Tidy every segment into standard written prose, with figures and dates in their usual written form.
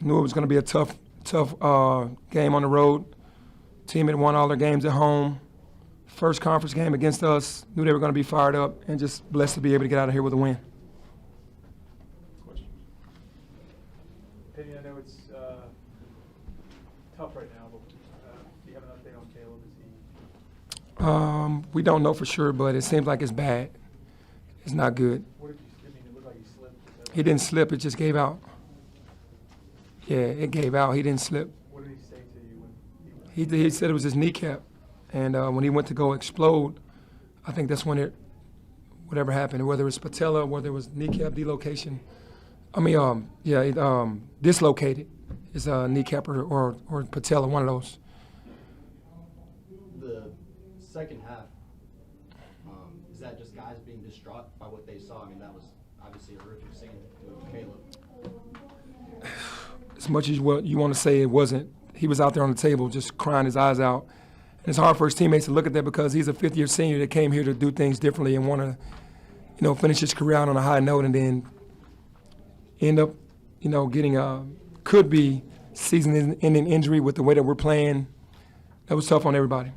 Knew it was going to be a tough game on the road. Team had won all their games at home. First conference game against us. Knew they were going to be fired up, and just blessed to be able to get out of here with a win. Question. Penny, I know it's tough right now, but do you have an update on Caleb? We don't know for sure, but it seems like it's bad. It's not good. What did you? I mean, it looked like he slipped. He didn't slip. It just gave out. Yeah, it gave out. He didn't slip. What did he say to you when He said it was his kneecap, and when he went to go explode, I think that's when whatever happened, whether it was patella, whether it was kneecap dislocation. I mean, dislocated his kneecap or patella, one of those. The second half, is that just guys being distraught by what they saw? I mean, that was obviously a horrific scene with Caleb. As much as what you want to say, it wasn't. He was out there on the table just crying his eyes out. And it's hard for his teammates to look at that because he's a fifth-year senior that came here to do things differently and want to, finish his career out on a high note and then end up, getting could be season-ending injury with the way that we're playing. That was tough on everybody.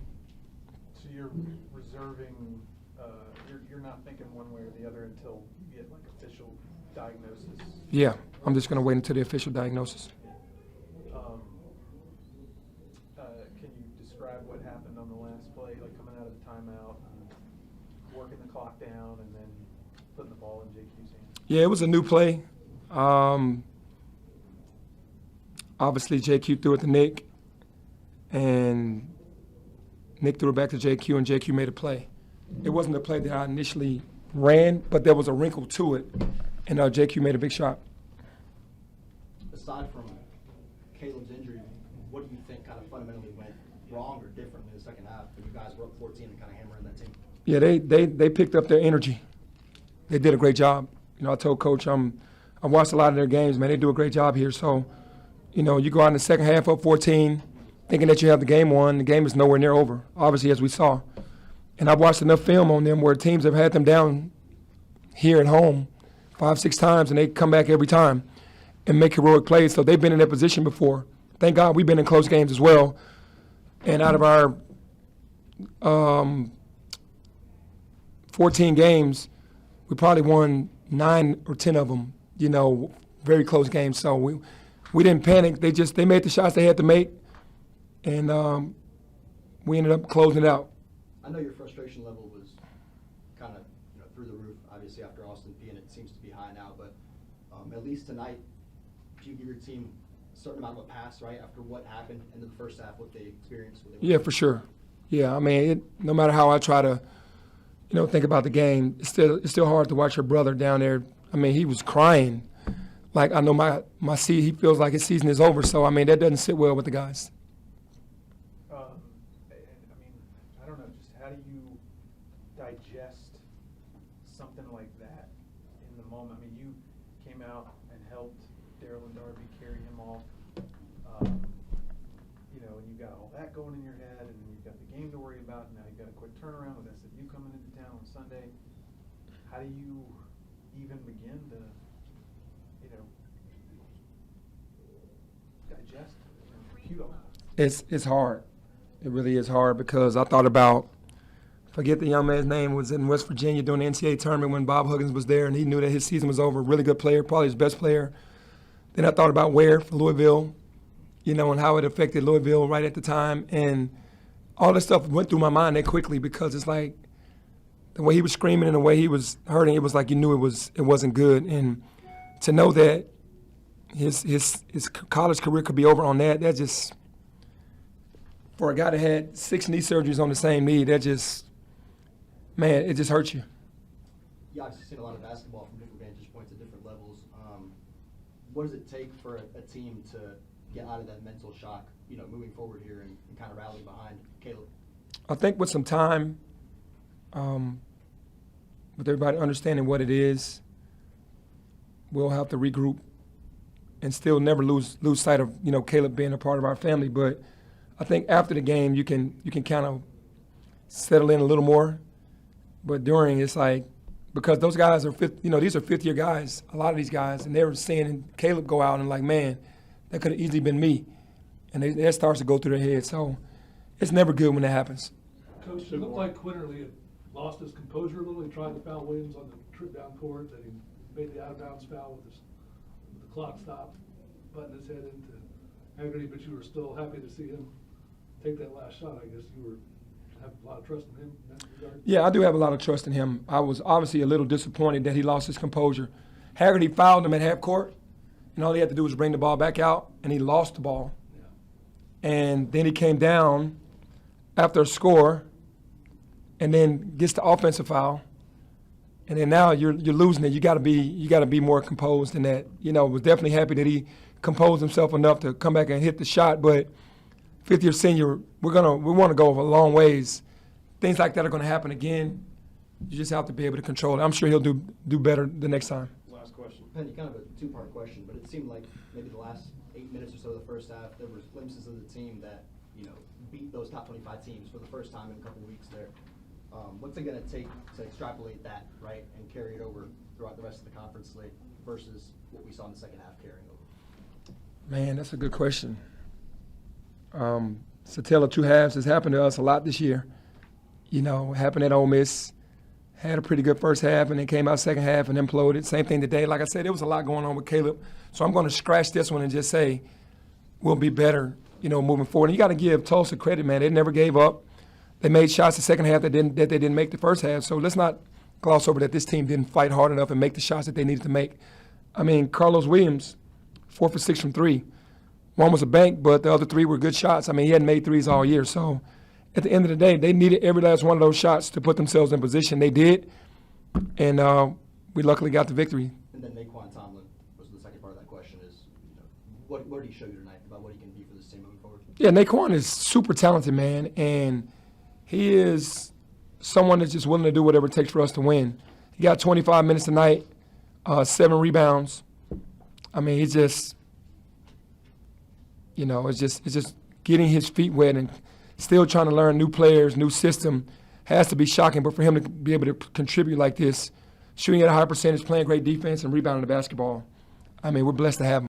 So you're reserving, you're not thinking one way or the other until you get official diagnosis? Yeah, I'm just going to wait until the official diagnosis. Can you describe what happened on the last play, coming out of the timeout and working the clock down and then putting the ball in JQ's hands? Yeah, it was a new play. Obviously, JQ threw it to Nick, and Nick threw it back to JQ, and JQ made a play. It wasn't the play that I initially ran, but there was a wrinkle to it, and JQ made a big shot. Aside from Caleb's injury, what do you think kind of fundamentally went wrong or different in the second half when you guys were up 14 and kind of hammering that team? Yeah, they picked up their energy. They did a great job. I told Coach I watched a lot of their games, man. They do a great job here. So, you go out in the second half up 14, thinking that you have the game won. The game is nowhere near over, obviously, as we saw. And I've watched enough film on them where teams have had them down here at home 5-6 times, and they come back every time and make heroic plays. So they've been in that position before. Thank God we've been in close games as well. And out of our 14 games, we probably won 9 or 10 of them, very close games. So we didn't panic. They made the shots they had to make, and we ended up closing it out. I know your frustration level was kind of through the roof, obviously, after Austin Peay, and it seems to be high now. But at least tonight, do you give your team a certain amount of a pass, right, after what happened in the first half, what they experienced? Yeah, for sure. Yeah, I mean, no matter how I try to, think about the game, it's still hard to watch your brother down there. I mean, he was crying. Like, I know my he feels like his season is over. So, I mean, that doesn't sit well with the guys. I don't know, just how do you digest something like that in the moment? I mean, you came out and helped Daryl and Darby carry him off, and you got all that going in your head, and you've got the game to worry about, and now you've got a quick turnaround with SMU coming into town on Sunday. How do you even begin to, digest and compute all that? It's hard. It really is hard because I thought about, forget the young man's name, was in West Virginia doing the NCAA tournament when Bob Huggins was there, and he knew that his season was over. Really good player, probably his best player. Then I thought about Ware for Louisville, and how it affected Louisville right at the time. And all this stuff went through my mind that quickly because it's like the way he was screaming and the way he was hurting, it was like you knew it wasn't good. And to know that his college career could be over on that just, for a guy that had 6 knee surgeries on the same knee, it just hurts you. You obviously seen a lot of basketball from different vantage points at different levels. What does it take for a team to get out of that mental shock, moving forward here and kind of rally behind Caleb? I think with some time, with everybody understanding what it is, we'll have to regroup and still never lose sight of, Caleb being a part of our family. But I think after the game you can kind of settle in a little more, but during it's like because those guys are these are fifth-year guys, a lot of these guys, and they were seeing Caleb go out and like, man, that could have easily been me, and that starts to go through their head. So it's never good when that happens. Coach, it looked like Quinterly had lost his composure a little. He tried to foul Williams on the trip down court, then he made the out-of-bounds foul with the clock stopped, butting his head into Haggerty, but you were still happy to see him take that last shot. I guess you have a lot of trust in him in that regard. Yeah, I do have a lot of trust in him. I was obviously a little disappointed that he lost his composure. Haggerty fouled him at half court, and all he had to do was bring the ball back out, and he lost the ball. Yeah. And then he came down after a score, and then gets the offensive foul, and then now you're losing it. You got to be more composed than that. Was definitely happy that he composed himself enough to come back and hit the shot, but fifth-year senior, we want to go a long ways. Things like that are going to happen again. You just have to be able to control it. I'm sure he'll do better the next time. Last question. Penny, kind of a two-part question, but it seemed like maybe the last 8 minutes or so of the first half, there were glimpses of the team that, beat those top 25 teams for the first time in a couple of weeks there. What's it going to take to extrapolate that, right, and carry it over throughout the rest of the conference slate versus what we saw in the second half carrying over? Man, that's a good question. It's a tale of two halves. It's happened to us a lot this year. Happened at Ole Miss. Had a pretty good first half and then came out second half and imploded. Same thing today. Like I said, there was a lot going on with Caleb. So I'm going to scratch this one and just say we'll be better, moving forward. And you got to give Tulsa credit, man. They never gave up. They made shots the second half that they didn't make the first half. So let's not gloss over that this team didn't fight hard enough and make the shots that they needed to make. I mean, Carlos Williams, 4 for 6 from 3. One was a bank, but the other 3 were good shots. I mean, he hadn't made threes all year. So at the end of the day, they needed every last one of those shots to put themselves in position. They did, and we luckily got the victory. And then Naquan Tomlin was the second part of that question is, what did he show you tonight about what he can be for this team moving forward? Yeah, Naquan is super talented, man, and he is someone that's just willing to do whatever it takes for us to win. He got 25 minutes tonight, 7 rebounds. I mean, he's just, it's just getting his feet wet and still trying to learn new players, new system. Has to be shocking, but for him to be able to contribute like this, shooting at a high percentage, playing great defense, and rebounding the basketball, I mean, we're blessed to have him.